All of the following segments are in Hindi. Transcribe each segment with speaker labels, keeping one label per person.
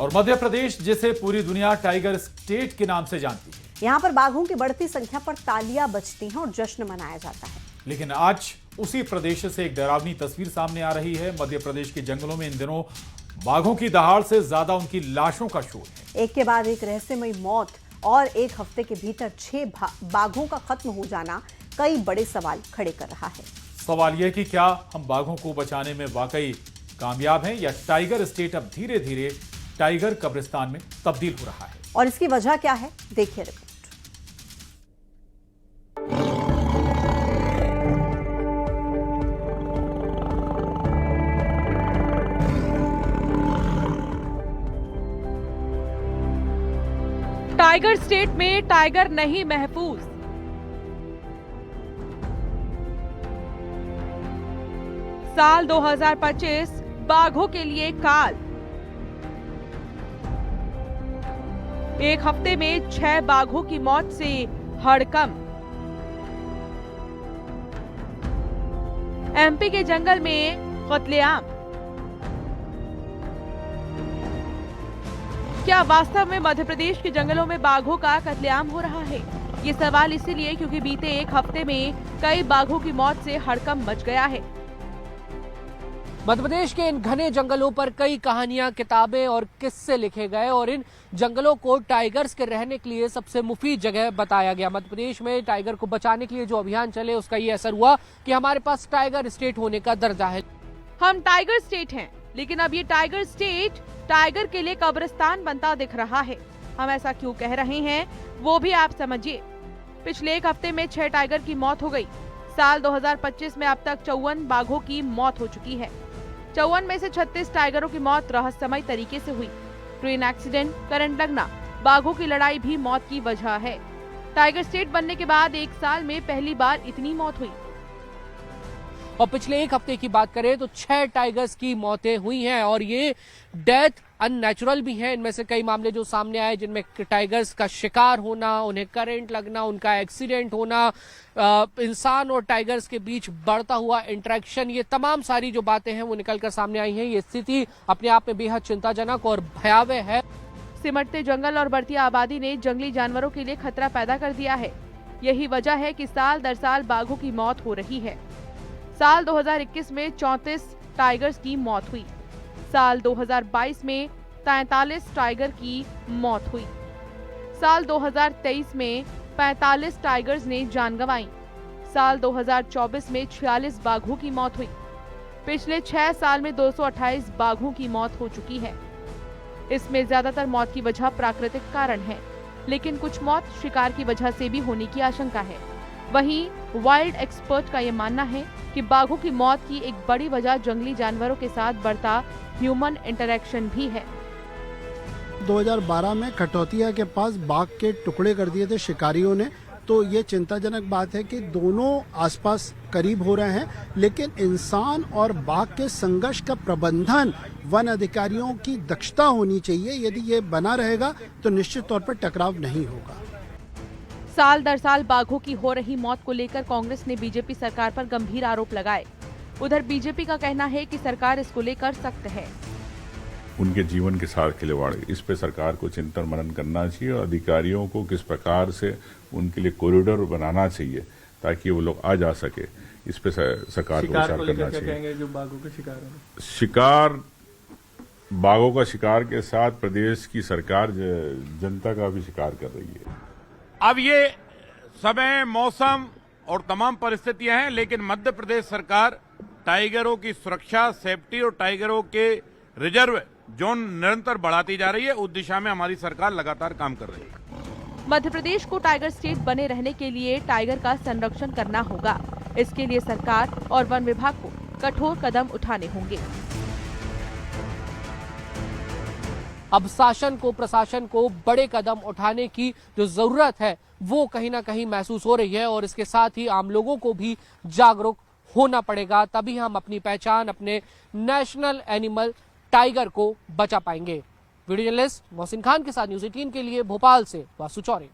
Speaker 1: और मध्य प्रदेश जिसे पूरी दुनिया टाइगर स्टेट के नाम से जानती है।
Speaker 2: यहाँ पर बाघों की बढ़ती संख्या पर तालियां बजती हैं और जश्न मनाया जाता है।
Speaker 1: लेकिन आज उसी प्रदेश से एक डरावनी तस्वीर सामने आ रही है। मध्य प्रदेश के जंगलों में इन दिनों बाघों की दहाड़ से ज्यादा उनकी लाशों का शोर है।
Speaker 2: एक के बाद एक रहस्यमयी मौत और एक हफ्ते के भीतर 6 बाघों का खत्म हो जाना कई बड़े सवाल खड़े कर रहा है।
Speaker 1: सवाल यह कि क्या हम बाघों को बचाने में वाकई कामयाब हैं या टाइगर स्टेट अब धीरे धीरे टाइगर कब्रिस्तान में तब्दील हो रहा है।
Speaker 2: और इसकी वजह क्या है, देखिए रिपोर्ट।
Speaker 3: टाइगर स्टेट में टाइगर नहीं महफूज। साल 2025 बाघों के लिए काल। एक हफ्ते में 6 बाघों की मौत से हड़कंप। एमपी के जंगल में कत्लेआम। क्या वास्तव में मध्य प्रदेश के जंगलों में बाघों का कत्लेआम हो रहा है? ये सवाल इसीलिए क्योंकि बीते एक हफ्ते में कई बाघों की मौत से हड़कंप मच गया है।
Speaker 4: मध्य प्रदेश के इन घने जंगलों पर कई कहानियां, किताबें और किस्से लिखे गए और इन जंगलों को टाइगर्स के रहने के लिए सबसे मुफीद जगह बताया गया। मध्य प्रदेश में टाइगर को बचाने के लिए जो अभियान चले उसका ये असर हुआ कि हमारे पास टाइगर स्टेट होने का दर्जा है।
Speaker 3: हम टाइगर स्टेट हैं, लेकिन अब ये टाइगर स्टेट टाइगर के लिए कब्रिस्तान बनता दिख रहा है। हम ऐसा क्यों कह रहे हैं वो भी आप समझिए। पिछले एक हफ्ते में 6 टाइगर की मौत हो गई। साल 2025 में अब तक 54 बाघों की मौत हो चुकी है। 54 में से 36 टाइगरों की मौत रहस्यमय तरीके से हुई। ट्रेन एक्सीडेंट, करंट लगना, बाघों की लड़ाई भी मौत की वजह है। टाइगर स्टेट बनने के बाद एक साल में पहली बार इतनी मौत हुई।
Speaker 4: और पिछले एक हफ्ते की बात करें तो 6 टाइगर्स की मौतें हुई हैं और ये डेथ अननेचुरल भी है। इनमें से कई मामले जो सामने आए जिनमें टाइगर्स का शिकार होना, उन्हें करंट लगना, उनका एक्सीडेंट होना, इंसान और टाइगर्स के बीच बढ़ता हुआ इंटरेक्शन, ये तमाम सारी जो बातें हैं वो निकलकर सामने आई हैं। ये स्थिति अपने आप में बेहद चिंताजनक और भयावह है।
Speaker 3: सिमटते जंगल और बढ़ती आबादी ने जंगली जानवरों के लिए खतरा पैदा कर दिया है। यही वजह है कि साल दर साल बाघों की मौत हो रही है। साल 2021 में 34 टाइगर्स की मौत हुई। साल 2022 में 43 टाइगर की मौत हुई। साल 2023 में 45 टाइगर्स ने जान गंवाई। साल 2024 में 46 बाघों की मौत हुई। पिछले 6 साल में 228 बाघों की मौत हो चुकी है। इसमें ज्यादातर मौत की वजह प्राकृतिक कारण है, लेकिन कुछ मौत शिकार की वजह से भी होने की आशंका है। वहीं वाइल्ड एक्सपर्ट का ये मानना है कि बाघों की मौत की एक बड़ी वजह जंगली जानवरों के साथ बढ़ता ह्यूमन इंटरेक्शन भी है।
Speaker 5: 2012 में कटौतिया के पास बाघ के टुकड़े कर दिए थे शिकारियों ने, तो ये चिंताजनक बात है कि दोनों आसपास करीब हो रहे हैं, लेकिन इंसान और बाघ के संघर्ष का प्रबंधन वन अधिकारियों की दक्षता होनी चाहिए। यदि ये बना रहेगा तो निश्चित तौर पर टकराव नहीं होगा।
Speaker 3: साल दर साल बाघों की हो रही मौत को लेकर कांग्रेस ने बीजेपी सरकार पर गंभीर आरोप लगाए। उधर बीजेपी का कहना है कि सरकार इसको लेकर सख्त है।
Speaker 6: उनके जीवन के साथ खिलवाड़, इस पे सरकार को चिंतन मनन करना चाहिए और अधिकारियों को किस प्रकार से उनके लिए कॉरिडोर बनाना चाहिए ताकि वो लोग आ जा सके। इस पे सरकार को विचार करना चाहिए।
Speaker 7: जो बाघों के शिकार
Speaker 6: शिकार, बाघों का शिकार के साथ प्रदेश की सरकार जनता का भी शिकार कर रही है।
Speaker 8: अब ये समय, मौसम और तमाम परिस्थितियां हैं, लेकिन मध्य प्रदेश सरकार टाइगरों की सुरक्षा, सेफ्टी और टाइगरों के रिजर्व जोन निरंतर बढ़ाती जा रही है। उस दिशा में हमारी सरकार लगातार काम कर रही है।
Speaker 3: मध्य प्रदेश को टाइगर स्टेट बने रहने के लिए टाइगर का संरक्षण करना होगा। इसके लिए सरकार और वन विभाग को कठोर कदम उठाने होंगे।
Speaker 4: अब शासन को, प्रशासन को बड़े कदम उठाने की जो जरूरत है वो कहीं ना कहीं महसूस हो रही है और इसके साथ ही आम लोगों को भी जागरूक होना पड़ेगा, तभी हम अपनी पहचान, अपने नेशनल एनिमल टाइगर को बचा पाएंगे। वीडियो जर्नलिस्ट मोहसिन खान के साथ न्यूज़ 18 के लिए भोपाल से वासु चौरे।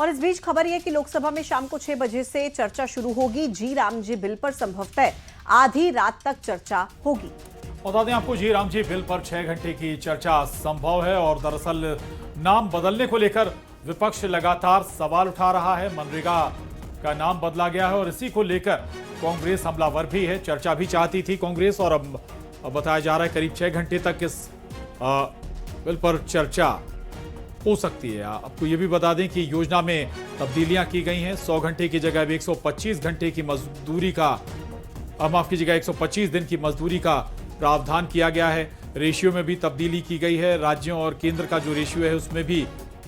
Speaker 2: और इस बीच खबर यह कि लोकसभा में शाम को 6 बजे से चर्चा शुरू होगी। जी राम जी बिल पर संभवतः आधी रात तक चर्चा होगी।
Speaker 1: बता दें आपको जी राम जी बिल पर 6 घंटे की चर्चा संभव है और दरअसल नाम बदलने को लेकर विपक्ष लगातार सवाल उठा रहा है। मनरेगा का नाम बदला गया है और इसी को लेकर कांग्रेस हमलावर भी है। चर्चा भी चाहती थी कांग्रेस और अब बताया जा रहा है करीब 6 घंटे तक इस बिल पर चर्चा हो सकती है। आपको ये भी बता दें कि योजना में तब्दीलियां की गई हैं। 100 घंटे की जगह 125 घंटे की मजदूरी का माफ कीजिएगा 125 दिन की मजदूरी का प्रावधान किया गया है। रेशियो में भी तब्दीली की गई है। राज्यों और केंद्र का जो रेशियो है उसमें भी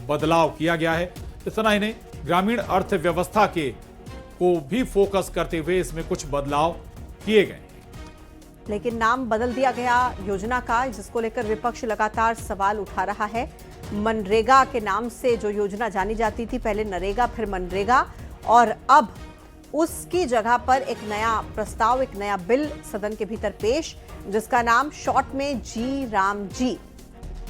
Speaker 1: बदलाव किया गया है। इतना ही नहीं, ग्रामीण अर्थव्यवस्था को भी फोकस करते हुए इसमें कुछ बदलाव किए गए।
Speaker 2: लेकिन नाम बदल दिया गया योजना का, जिसको लेकर विपक्ष लगातार सवाल उठा रहा है। मनरेगा के नाम से जो योजना जानी जाती थी, पहले नरेगा फिर मनरेगा, और अब उसकी जगह पर एक नया प्रस्ताव, एक नया बिल सदन के भीतर पेश, जिसका नाम शॉर्ट में जी राम जी,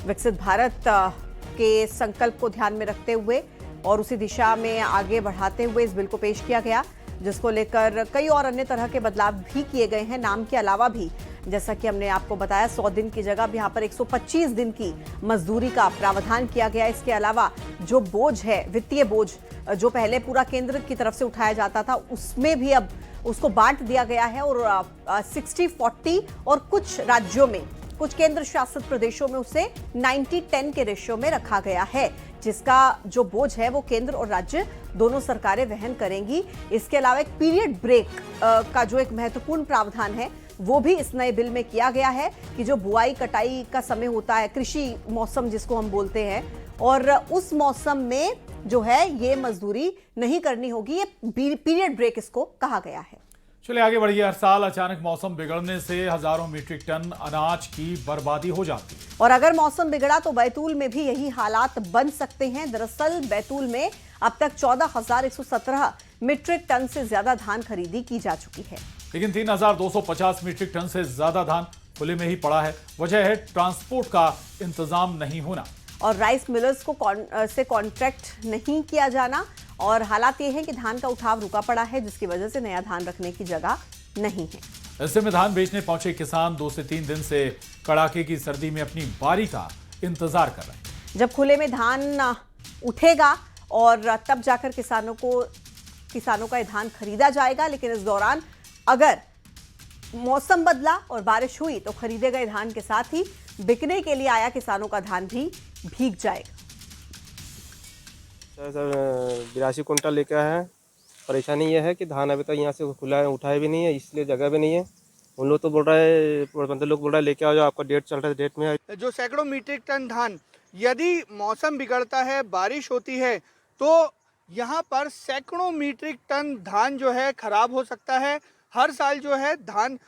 Speaker 2: विकसित भारत के संकल्प को ध्यान में रखते हुए और उसी दिशा में आगे बढ़ाते हुए इस बिल को पेश किया गया, जिसको लेकर कई और अन्य तरह के बदलाव भी किए गए हैं। नाम के अलावा भी, जैसा कि हमने आपको बताया, 100 दिन की जगह यहाँ पर 125 दिन की मजदूरी का प्रावधान किया गया। इसके अलावा जो बोझ है, वित्तीय बोझ, जो पहले पूरा केंद्र की तरफ से उठाया जाता था, उसमें भी अब उसको बांट दिया गया है और 60-40 और कुछ राज्यों में, कुछ केंद्र शासित प्रदेशों में उसे 90-10 के रेशियो में रखा गया है, जिसका जो बोझ है वो केंद्र और राज्य दोनों सरकारें वहन करेंगी। इसके अलावा एक पीरियड ब्रेक का जो एक महत्वपूर्ण प्रावधान है वो भी इस नए बिल में किया गया है कि जो बुआई कटाई का समय होता है, कृषि मौसम जिसको हम बोलते हैं, और उस मौसम में जो है ये मजदूरी नहीं करनी होगी। ये पीरियड ब्रेक इसको कहा गया है।
Speaker 1: चलिए आगे बढ़िए। हर साल अचानक मौसम बिगड़ने से हजारों मीट्रिक टन अनाज की बर्बादी हो जाती है
Speaker 2: और अगर मौसम बिगड़ा तो बैतूल में भी यही हालात बन सकते हैं। दरअसल बैतूल में अब तक 14,117 मीट्रिक टन से ज्यादा धान खरीदी की जा चुकी है,
Speaker 1: लेकिन 3,250 मीट्रिक टन से ज्यादा धान खुले में ही पड़ा है। वजह है ट्रांसपोर्ट का इंतजाम नहीं होना
Speaker 2: और राइस मिलर्स को से कॉन्ट्रैक्ट नहीं किया जाना। और हालात ये है कि धान का उठाव रुका पड़ा है, जिसकी वजह से नया धान रखने की जगह नहीं है।
Speaker 1: ऐसे में धान बेचने पहुंचे किसान 2 से 3 दिन से कड़ाके की सर्दी में अपनी बारी का इंतजार कर रहे हैं।
Speaker 2: जब खुले में धान उठेगा और तब जाकर किसानों का ये धान खरीदा जाएगा। लेकिन इस दौरान अगर मौसम बदला और बारिश हुई तो खरीदे गए धान के साथ ही बिकने के लिए आया किसानों का धान भी भीग जाएगा।
Speaker 7: सर 82 कुंटल लेके आए हैं। परेशानी ये है कि धान अभी तक यहाँ से खुला उठाए भी नहीं है, इसलिए जगह भी नहीं है। उन लोग तो बोल रहे, मतलब लोग बोल रहे लेके आओ, जो आपका डेट चल रहा है, डेट में
Speaker 9: जो सैकड़ों मीट्रिक टन धान, यदि मौसम बिगड़ता है, बारिश होती है, तो यहाँ पर सैकड़ों मीट्रिक टन धान जो है खराब हो सकता है। हर साल जो है धान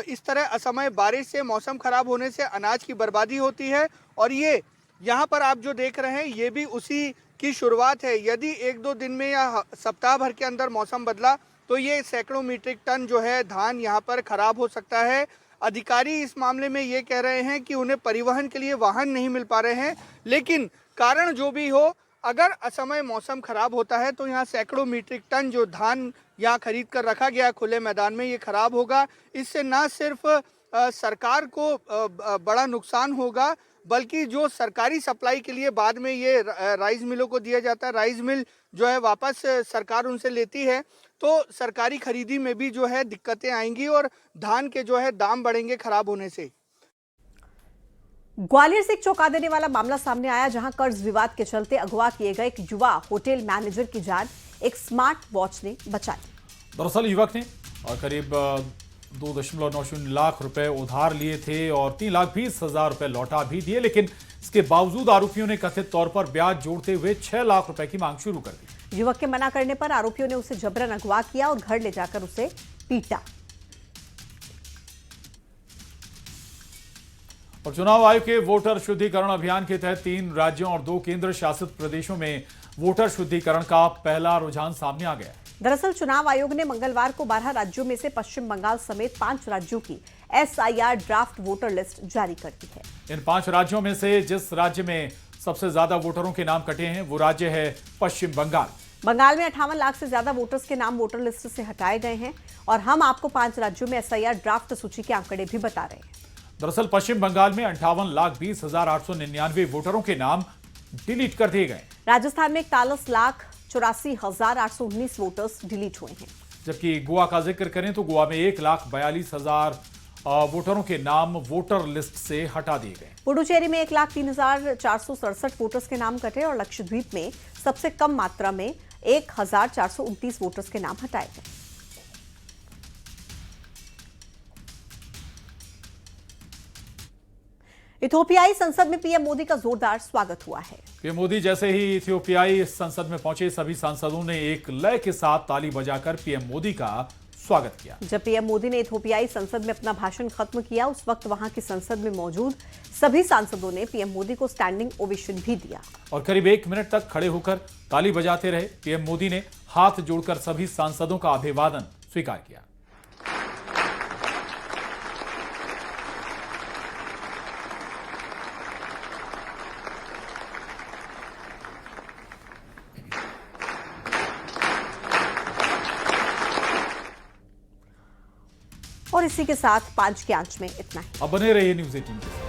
Speaker 9: इस तरह असमय बारिश से, मौसम खराब होने से अनाज की बर्बादी होती है। और ये यहाँ पर आप जो देख रहे हैं ये भी उसी की शुरुआत है। यदि 1-2 दिन में या सप्ताह भर के अंदर मौसम बदला तो ये सैकड़ों मीट्रिक टन जो है धान यहाँ पर खराब हो सकता है। अधिकारी इस मामले में ये कह रहे हैं कि उन्हें परिवहन के लिए वाहन नहीं मिल पा रहे हैं, लेकिन कारण जो भी हो, अगर असमय मौसम खराब होता है तो यहाँ सैकड़ों मीट्रिक टन जो धान यहाँ खरीद कर रखा गया खुले मैदान में, ये खराब होगा। इससे न सिर्फ सरकार को बड़ा नुकसान होगा, बल्कि जो सरकारी सप्लाई के लिए बाद में ये राइस मिलों को दिया जाता है, राइस मिल जो है वापस सरकार उनसे लेती है, तो सरकारी खरीदी में भी जो है दिक्कतें आएंगी और धान के जो है दाम बढ़ेंगे खराब होने से।
Speaker 2: ग्वालियर से एक चौंका देने वाला मामला सामने आया, जहां कर्ज विवाद के चलते अगवा किए गए एक युवा होटल मैनेजर की जान एक स्मार्ट वॉच ने बचाई।
Speaker 1: दरअसल युवक ने करीब 2.90 लाख रुपए उधार लिए थे और 3,20,000 रुपए लौटा भी दिए, लेकिन इसके बावजूद आरोपियों ने कथित तौर पर ब्याज जोड़ते हुए 6 लाख रुपए की मांग शुरू कर दी।
Speaker 2: युवक के मना करने पर आरोपियों ने उसे जबरन अगवा किया और घर ले जाकर उसे पीटा।
Speaker 1: और चुनाव आयोग के वोटर शुद्धिकरण अभियान के तहत 3 राज्यों और 2 केंद्र शासित प्रदेशों में वोटर शुद्धिकरण का पहला रुझान सामने आ गया।
Speaker 2: दरअसल चुनाव आयोग ने मंगलवार को 12 राज्यों में से पश्चिम बंगाल समेत 5 राज्यों की SIR ड्राफ्ट वोटर लिस्ट जारी कर दी है।
Speaker 1: इन 5 राज्यों में से जिस राज्य में सबसे ज्यादा वोटरों के नाम कटे हैं वो राज्य है पश्चिम बंगाल।
Speaker 2: बंगाल में 58 लाख से ज्यादा वोटर्स के नाम वोटर लिस्ट से हटाए गए हैं और हम आपको 5 राज्यों में SIR ड्राफ्ट सूची के आंकड़े भी बता रहे हैं।
Speaker 1: दरअसल पश्चिम बंगाल में 58,20,899 वोटरों के नाम डिलीट कर दिए गए,
Speaker 2: राजस्थान में 41,84,819 वोटर्स डिलीट हुए हैं।
Speaker 1: जबकि गोवा का जिक्र करें तो गोवा में 1,42,000 वोटरों के नाम वोटर लिस्ट से हटा दिए गए।
Speaker 2: पुडुचेरी में 1,03,467 वोटर्स के नाम कटे और लक्षद्वीप में सबसे कम मात्रा में 1,429 वोटर्स के नाम हटाए गए। इथियोपियाई संसद में पीएम मोदी का जोरदार स्वागत हुआ है।
Speaker 1: पीएम मोदी जैसे ही इथियोपियाई संसद में पहुंचे, सभी सांसदों ने एक लय के साथ ताली बजाकर पीएम मोदी का स्वागत किया।
Speaker 2: जब पीएम मोदी ने इथियोपियाई संसद में अपना भाषण खत्म किया, उस वक्त वहां की संसद में मौजूद सभी सांसदों ने पीएम मोदी को स्टैंडिंग ओवेशन भी दिया
Speaker 1: और करीब 1 मिनट तक खड़े होकर ताली बजाते रहे। पीएम मोदी ने हाथ जोड़कर सभी सांसदों का अभिवादन स्वीकार किया।
Speaker 2: और इसी के साथ 5 के अंक में इतना ही।
Speaker 1: अब बने रहिए न्यूज़ 18 के साथ।